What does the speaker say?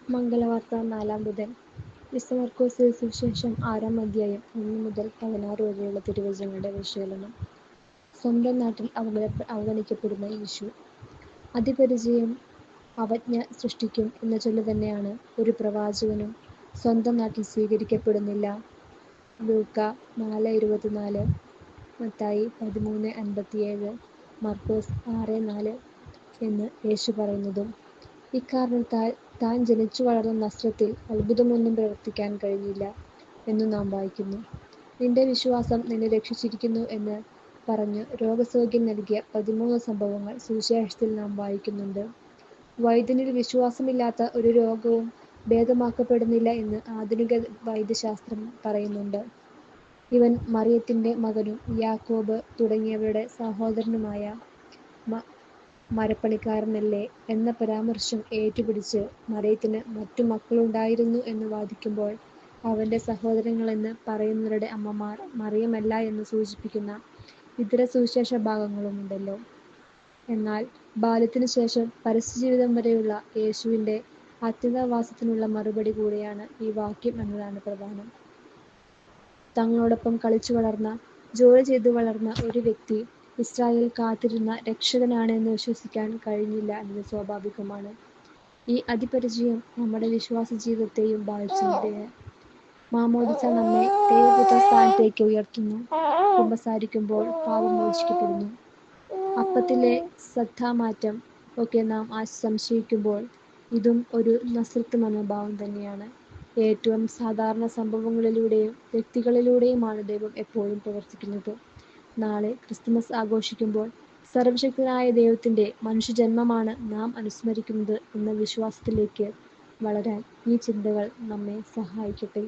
മംഗലവാർത്ത 4-ാം ബുധൻ. വിശുദ്ധ മർക്കോസ് സുവിശേഷം 6-ാം അധ്യായം 1 മുതൽ 16 വരെയുള്ള തിരുവചനങ്ങളുടെ വിശകലനം. സ്വന്തം നാട്ടിൽ അവഗണിക്കപ്പെടുന്ന യേശു. അതിപരിചയം അവജ്ഞ സൃഷ്ടിക്കും എന്ന ചൊല്ല് തന്നെയാണ് ഒരു പ്രവാചകനും സ്വന്തം നാട്ടിൽ സ്വീകരിക്കപ്പെടുന്നില്ല. ലൂക്ക 4:24, മത്തായി 13:57, മർക്കോസ് 6:4 എന്ന് യേശു പറയുന്നതും ഇക്കാരണത്താൽ താൻ ജനിച്ചു വളർന്ന നസ്രത്തിൽ അത്ഭുതമൊന്നും പ്രവർത്തിക്കാൻ കഴിഞ്ഞില്ല എന്നു നാം വായിക്കുന്നു. നിന്റെ വിശ്വാസം നിന്നെ രക്ഷിച്ചിരിക്കുന്നു എന്ന് പറഞ്ഞു രോഗസൗഖ്യം നൽകിയ 13 സംഭവങ്ങൾ സുവിശേഷത്തിൽ നാം വായിക്കുന്നുണ്ട്. വൈദ്യനിൽ വിശ്വാസമില്ലാത്ത ഒരു രോഗവും ഭേദമാക്കപ്പെടുന്നില്ല എന്ന് ആധുനിക വൈദ്യശാസ്ത്രം പറയുന്നുണ്ട്. ഇവൻ മറിയത്തിന്റെ മകനും യാക്കോബ് തുടങ്ങിയവരുടെ സഹോദരനുമായ മരപ്പണിക്കാരനല്ലേ എന്ന പരാമർശം ഏറ്റുപിടിച്ച് മറിയത്തിന് മറ്റു മക്കളുണ്ടായിരുന്നു എന്ന് വാദിക്കുമ്പോൾ അവന്റെ സഹോദരങ്ങളെന്ന് പറയുന്നവരുടെ അമ്മമാർ മറിയമല്ല എന്ന് സൂചിപ്പിക്കുന്ന ഇതര സുവിശേഷ ഭാഗങ്ങളുമുണ്ടല്ലോ. എന്നാൽ ബാല്യത്തിനു ശേഷം പരസ്യജീവിതം വരെയുള്ള യേശുവിന്റെ അത്യന്തവാസത്തിനുള്ള മറുപടി കൂടെയാണ് ഈ വാക്യം എന്നതാണ് പ്രധാനം. തങ്ങളോടൊപ്പം കളിച്ചു വളർന്ന, ജോലി ചെയ്തു വളർന്ന ഒരു വ്യക്തി ഇസ്രായേൽ കാത്തിരുന്ന രക്ഷകനാണ് എന്ന് വിശ്വസിക്കാൻ കഴിഞ്ഞില്ല എന്നത് സ്വാഭാവികമാണ്. ഈ അതിപരിചയം നമ്മുടെ വിശ്വാസ ജീവിതത്തെയും ബാധിച്ചിട്ടുണ്ട്. മാമോദിസ നമ്മെ ദൈവപുത്ര സ്ഥാനത്തേക്ക് ഉയർത്തുന്നു. കുമ്പസാരിക്കുമ്പോൾ പാപം മോചിക്കപ്പെടുന്നു. അപ്പത്തിലെ ശ്രദ്ധാമാറ്റം ഒക്കെ നാം സംശയിക്കുമ്പോൾ ഇതും ഒരു നസ്രത്ത് മനോഭാവം തന്നെയാണ്. ഏറ്റവും സാധാരണ സംഭവങ്ങളിലൂടെയും വ്യക്തികളിലൂടെയുമാണ് ദൈവം എപ്പോഴും പ്രവർത്തിക്കുന്നത്. നാളെ ക്രിസ്തുമസ് ആഘോഷിക്കുമ്പോൾ സർവശക്തനായ ദൈവത്തിന്റെ മനുഷ്യജന്മമാണ് നാം അനുസ്മരിക്കുന്നത് എന്ന വിശ്വാസത്തിലേക്ക് വളരാൻ ഈ ചിന്തകൾ നമ്മെ സഹായിക്കട്ടെ.